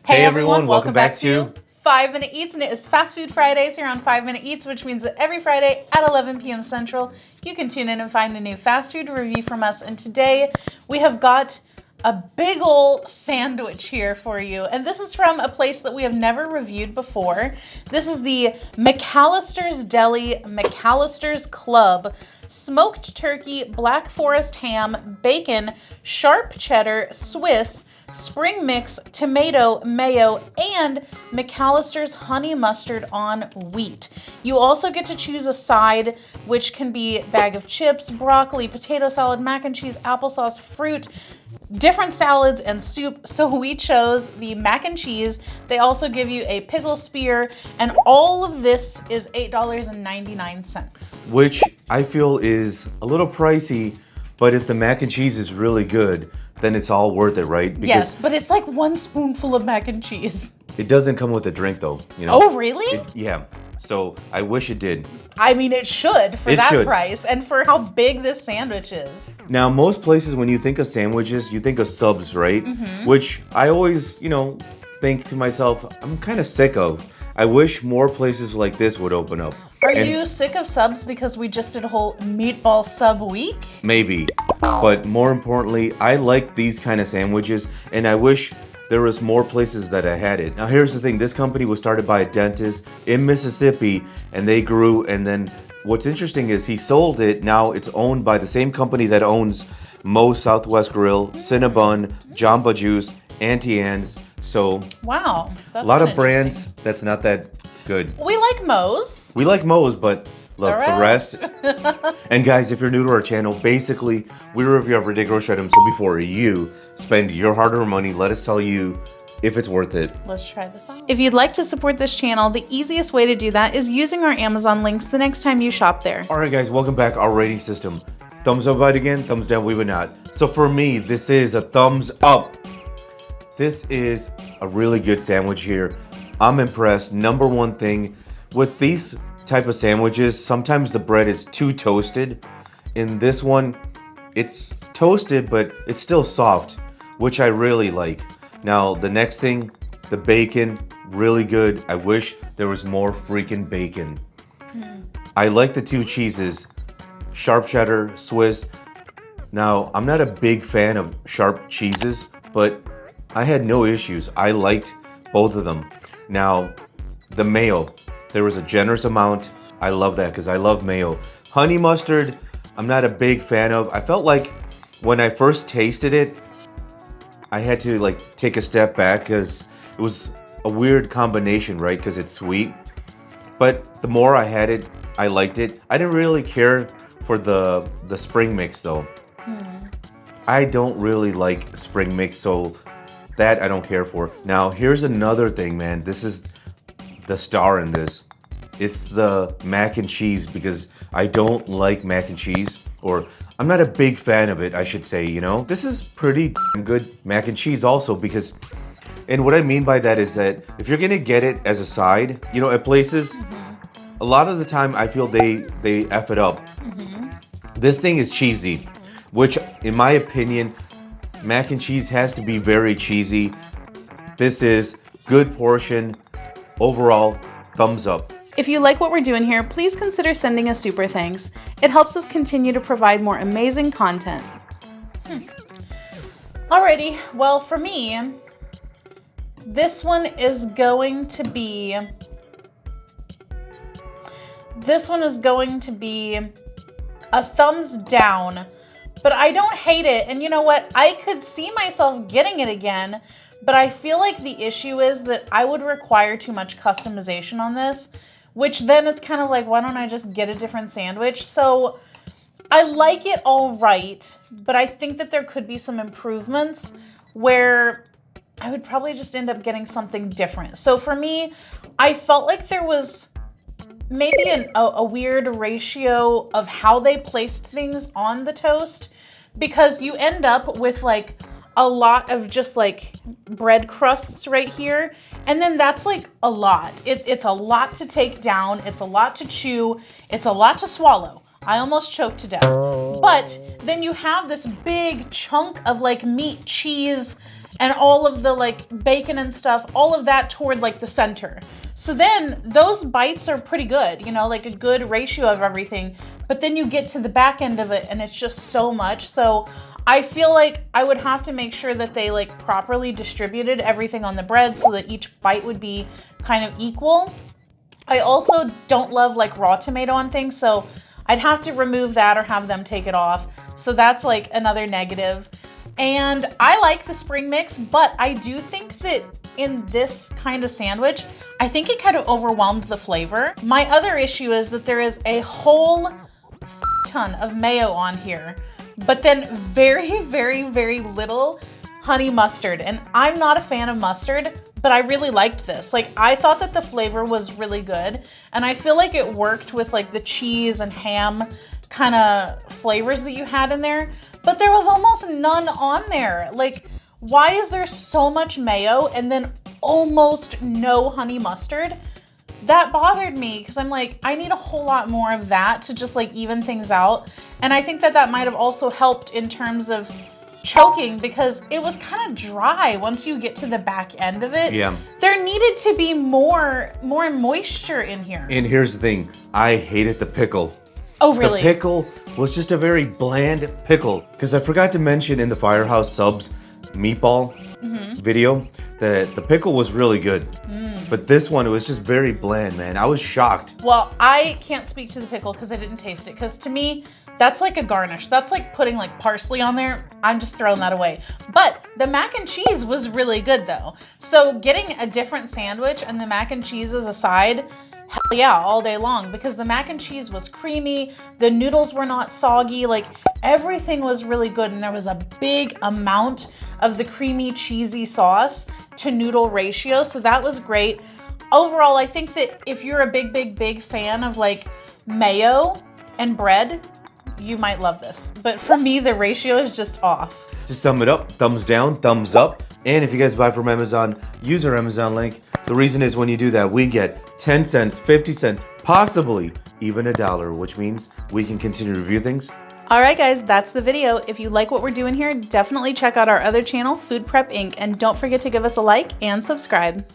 Hey everyone, welcome back to 5 Minute Eats, and it is Fast Food Fridays here on 5 Minute Eats, which means that every Friday at 11 p.m. Central, you can tune in and find a new fast food review from us. And today we have got a big ol' sandwich here for you. And this is from a place that we have never reviewed before. This is the McAlister's Deli McAlister's Club. Smoked turkey, black forest ham, bacon, sharp cheddar, Swiss, spring mix, tomato, mayo, and McAlister's honey mustard on wheat. You also get to choose a side, which can be bag of chips, broccoli, potato salad, mac and cheese, applesauce, fruit, different salads, and soup. So we chose the mac and cheese. They also give you a pickle spear, and all of this is $8.99. which I feel is a little pricey, but if the mac and cheese is really good, then it's all worth it, right? Yes, but it's like one spoonful of mac and cheese. It doesn't come with a drink though, you know? Oh, really? Yeah, so I wish it did. I mean, it should for that should. price and for how big this sandwich is. Now, most places when you think of sandwiches, you think of subs, right? Which I always, think to myself, I'm kind of sick of. I wish more places like this would open up. Are And you sick of subs because we just did a whole meatball sub week? Maybe. But more importantly, I like these kind of sandwiches, and I wish there was more places that I had it. Now here's the thing, this company was started by a dentist in Mississippi, and they grew, and then what's interesting is he sold it. Now it's owned by the same company that owns Moe's Southwest Grill, Cinnabon, Jamba Juice, Auntie Anne's. So Wow, that's a lot of interesting. brands that's not that good. We like Moe's. We like Moe's, but look, The the rest. And guys, if you're new to our channel, basically, we review everyday grocery items. So before you spend your hard-earned money, let us tell you if it's worth it. Let's try this out. If you'd like to support this channel, the easiest way to do that is using our Amazon links the next time you shop there. All right, guys, welcome back. Our rating system. Thumbs up, bite again. Thumbs down, we would not. So for me, this is a thumbs up. This is a really good sandwich here. I'm impressed. Number one thing, with these type of sandwiches, sometimes the bread is too toasted. In this one, it's toasted, but it's still soft, which I really like. Now, the next thing, the bacon, really good. I wish there was more freaking bacon. I like the two cheeses, sharp cheddar, Swiss. Now, I'm not a big fan of sharp cheeses, but I had no issues. I liked both of them. Now, the mayo, there was a generous amount. I love that because I love mayo. Honey mustard, I'm not a big fan of. I felt like when I first tasted it, I had to take a step back because it was a weird combination, right? Because it's sweet. But the more I had it, I liked it. I didn't really care for the spring mix though. I don't really like spring mix, so that I don't care for. Now, here's another thing, man. This is the star in this. It's the mac and cheese, because I don't like mac and cheese, or I'm not a big fan of it, I should say, This is pretty good mac and cheese also, because, and what I mean by that is that if you're gonna get it as a side, at places, a lot of the time I feel they F it up. This thing is cheesy, which in my opinion, mac and cheese has to be very cheesy. This is good portion. Overall, thumbs up. If you like what we're doing here, please consider sending us super thanks. It helps us continue to provide more amazing content. Alrighty, well for me, this one is going to be a thumbs down. But I don't hate it, and you know what? I could see myself getting it again, but I feel like the issue is that I would require too much customization on this, which then it's kind of like, why don't I just get a different sandwich? So I like it all right, but I think that there could be some improvements where I would probably just end up getting something different. So for me, I felt like there was maybe a weird ratio of how they placed things on the toast, because you end up with a lot of just bread crusts right here, and then that's a lot. It's a lot to take down, it's a lot to chew, it's a lot to swallow. I almost choked to death. But then you have this big chunk of meat, cheese, and all of the like bacon and stuff, all of that toward like the center. So then those bites are pretty good, you know, like a good ratio of everything. But then you get to the back end of it and it's just so much. So I feel like I would have to make sure that they like properly distributed everything on the bread so that each bite would be kind of equal. I also don't love like raw tomato on things, so I'd have to remove that or have them take it off. So that's like another negative. And I like the spring mix, but I do think that in this kind of sandwich, I think it kind of overwhelmed the flavor. My other issue is that there is a whole ton of mayo on here, but then very, very, very little honey mustard. And I'm not a fan of mustard, but I really liked this. Like, I thought that the flavor was really good, and I feel like it worked with like the cheese and ham kind of flavors that you had in there, but there was almost none on there. Like, why is there so much mayo and then almost no honey mustard? That bothered me because I'm like, I need a whole lot more of that to just like even things out. And I think that that might have also helped in terms of choking, because it was kind of dry once you get to the back end of it. Yeah. There needed to be more moisture in here. And here's the thing, I hated the pickle. Oh, really? The pickle was just a very bland pickle. Because I forgot to mention in the Firehouse Subs meatball video that the pickle was really good. But this one, it was just very bland, man. I was shocked. Well, I can't speak to the pickle because I didn't taste it. Because to me, that's like a garnish. That's like putting like parsley on there. I'm just throwing that away. But the mac and cheese was really good though. So getting a different sandwich and the mac and cheese as a side, hell yeah, all day long, because the mac and cheese was creamy, the noodles were not soggy, like everything was really good, and there was a big amount of the creamy cheesy sauce to noodle ratio, so that was great. Overall, I think that if you're a big fan of like mayo and bread, you might love this. But for me, the ratio is just off. To sum it up, thumbs down, thumbs up. And if you guys buy from Amazon, use our Amazon link. The reason is when you do that, we get 10 cents, 50 cents, possibly even $1, which means we can continue to review things. All right, guys, that's the video. If you like what we're doing here, definitely check out our other channel, Food Prep Inc. And don't forget to give us a like and subscribe.